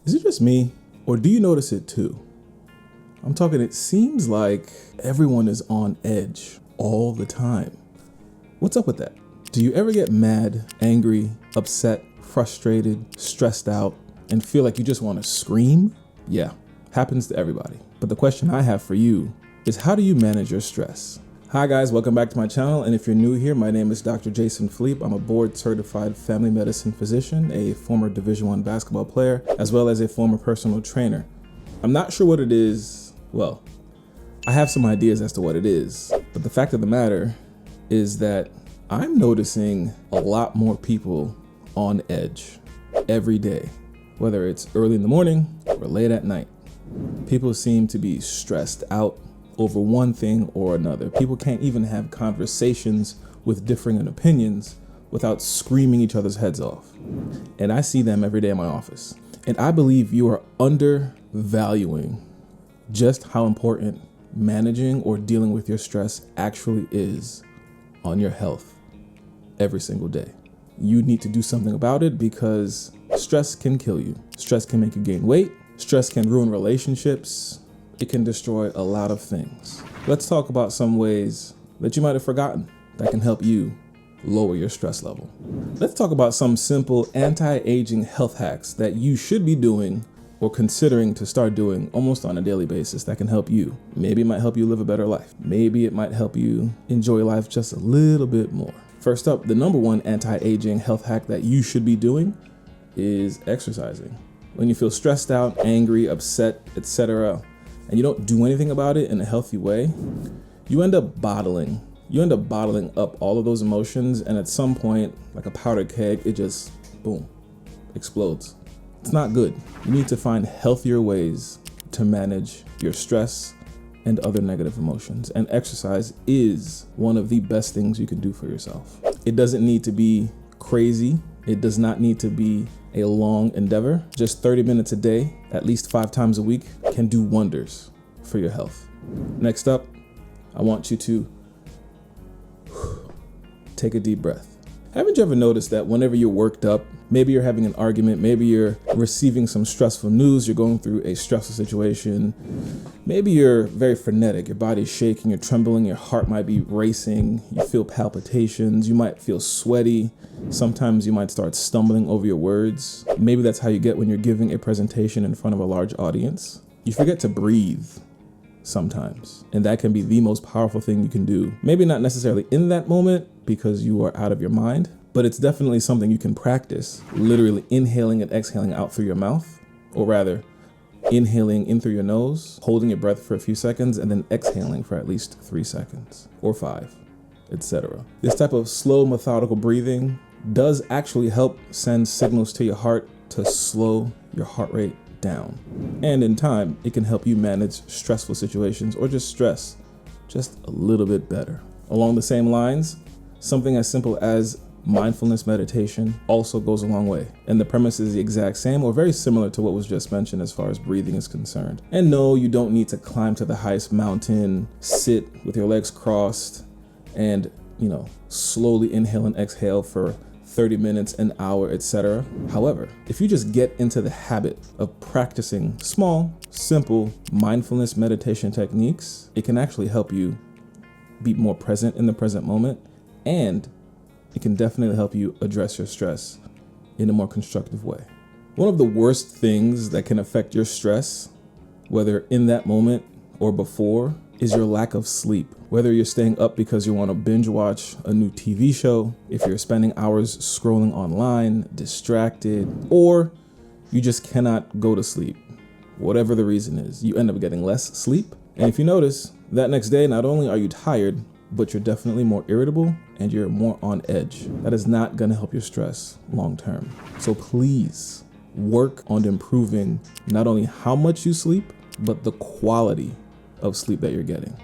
Is it just me, or do you notice it too? I'm talking, it seems like everyone is on edge all the time. What's up with that? Do you ever get mad, angry, upset, frustrated, stressed out, and feel like you just want to scream? Yeah, happens to everybody. But the question I have for you is, how do you manage your stress? Hi guys, welcome back to my channel, and if you're new here, my name is Dr. Jason Philippe. I'm a board-certified family medicine physician, a former Division I basketball player, as well as a former personal trainer. I'm not sure what it is. Well, I have some ideas as to what it is, but the fact of the matter is that I'm noticing a lot more people on edge every day, whether it's early in the morning or late at night. People seem to be stressed out over one thing or another. People can't even have conversations with differing opinions without screaming each other's heads off. And I see them every day in my office. And I believe you are undervaluing just how important managing or dealing with your stress actually is on your health every single day. You need to do something about it because stress can kill you. Stress can make you gain weight. Stress can ruin relationships. It can destroy a lot of things. Let's talk about some ways that you might have forgotten that can help you lower your stress level. Let's talk about some simple anti-aging health hacks that you should be doing or considering to start doing almost on a daily basis that can help you. Maybe it might help you live a better life. Maybe it might help you enjoy life just a little bit more. First up, the number one anti-aging health hack that you should be doing is exercising. When you feel stressed out, angry, upset, etc., and you don't do anything about it in a healthy way, you end up bottling up all of those emotions, and at some point, like a powder keg, it just, boom, explodes. It's not good. You need to find healthier ways to manage your stress and other negative emotions, and exercise is one of the best things you can do for yourself. It doesn't need to be crazy. It does not need to be a long endeavor. Just 30 minutes a day, at least 5 times a week, can do wonders for your health. Next up, I want you to take a deep breath. Haven't you ever noticed that whenever you're worked up, maybe you're having an argument, maybe you're receiving some stressful news, you're going through a stressful situation, maybe you're very frenetic, your body's shaking, you're trembling, your heart might be racing, you feel palpitations, you might feel sweaty, sometimes you might start stumbling over your words. Maybe that's how you get when you're giving a presentation in front of a large audience. You forget to breathe sometimes, and that can be the most powerful thing you can do. Maybe not necessarily in that moment because you are out of your mind, but it's definitely something you can practice, literally inhaling and exhaling out through your mouth, or rather inhaling in through your nose, holding your breath for a few seconds, and then exhaling for at least 3 seconds or 5, etc. This type of slow, methodical breathing does actually help send signals to your heart to slow your heart rate down. And in time, it can help you manage stressful situations or just stress just a little bit better. Along the same lines, something as simple as mindfulness meditation also goes a long way. And the premise is the exact same or very similar to what was just mentioned as far as breathing is concerned. And no, you don't need to climb to the highest mountain, sit with your legs crossed, and, slowly inhale and exhale for 30 minutes, an hour, etc. However, if you just get into the habit of practicing small, simple mindfulness meditation techniques, it can actually help you be more present in the present moment, and it can definitely help you address your stress in a more constructive way. One of the worst things that can affect your stress, whether in that moment or before, is your lack of sleep. Whether you're staying up because you want to binge watch a new TV show, if you're spending hours scrolling online, distracted, or you just cannot go to sleep. Whatever the reason is, you end up getting less sleep. And if you notice, that next day, not only are you tired, but you're definitely more irritable and you're more on edge. That is not going to help your stress long term. So please work on improving not only how much you sleep, but the quality of sleep that you're getting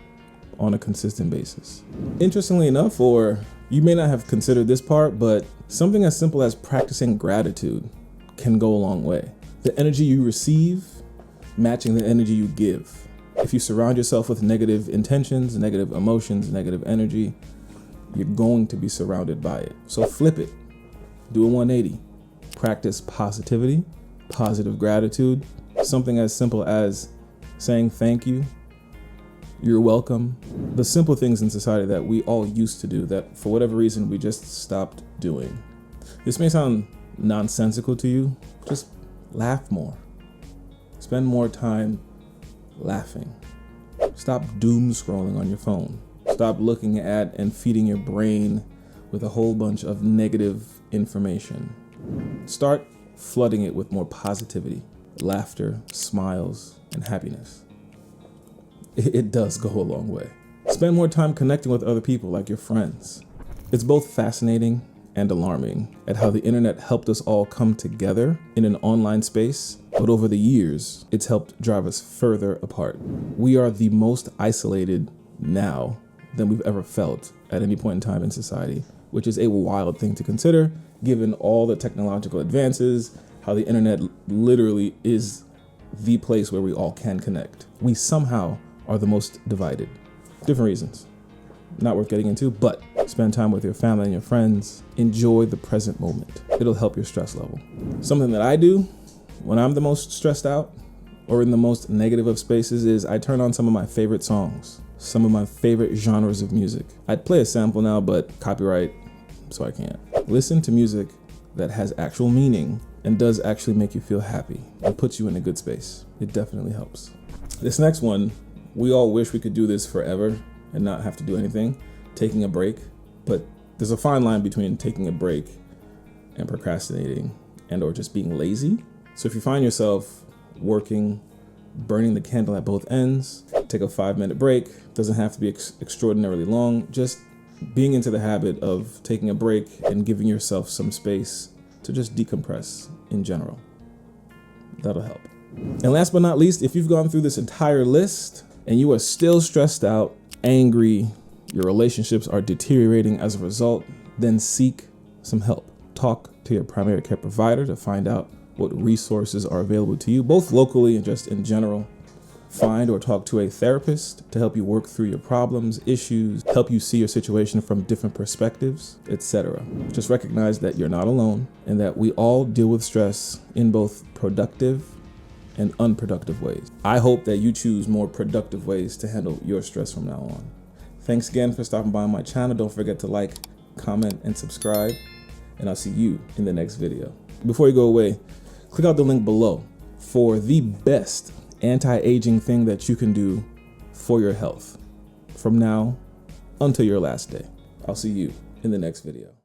on a consistent basis. Interestingly enough, or you may not have considered this part, but something as simple as practicing gratitude can go a long way. The energy you receive matching the energy you give. If you surround yourself with negative intentions, negative emotions, negative energy, you're going to be surrounded by it. So flip it, do a 180, practice positivity positive gratitude. Something as simple as saying thank you, you're welcome. The simple things in society that we all used to do that for whatever reason we just stopped doing. This may sound nonsensical to you. Just laugh more. Spend more time laughing. Stop doom scrolling on your phone. Stop looking at and feeding your brain with a whole bunch of negative information. Start flooding it with more positivity, laughter, smiles, and happiness. It does go a long way. Spend more time connecting with other people like your friends. It's both fascinating and alarming at how the internet helped us all come together in an online space, but over the years, it's helped drive us further apart. We are the most isolated now than we've ever felt at any point in time in society, which is a wild thing to consider given all the technological advances, how the internet literally is the place where we all can connect. We somehow are the most divided. Different reasons. Not worth getting into, but spend time with your family and your friends. Enjoy the present moment. It'll help your stress level. Something that I do when I'm the most stressed out or in the most negative of spaces is I turn on some of my favorite songs, some of my favorite genres of music. I'd play a sample now, but copyright, so I can't. Listen to music that has actual meaning and does actually make you feel happy and puts you in a good space. It definitely helps. This next one, we all wish we could do this forever and not have to do anything, taking a break. But there's a fine line between taking a break and procrastinating and or just being lazy. So if you find yourself working, burning the candle at both ends, take a 5-minute break. Doesn't have to be extraordinarily long. Just being into the habit of taking a break and giving yourself some space to just decompress in general. That'll help. And last but not least, if you've gone through this entire list and you are still stressed out, angry, your relationships are deteriorating as a result, then seek some help. Talk to your primary care provider to find out what resources are available to you, both locally and just in general. Find or talk to a therapist to help you work through your problems, issues, help you see your situation from different perspectives, etc. Just recognize that you're not alone and that we all deal with stress in both productive and unproductive ways. I hope that you choose more productive ways to handle your stress from now on. Thanks again for stopping by my channel. Don't forget to like, comment, and subscribe, and I'll see you in the next video. Before you go away, click out the link below for the best anti-aging thing that you can do for your health from now until your last day. I'll see you in the next video.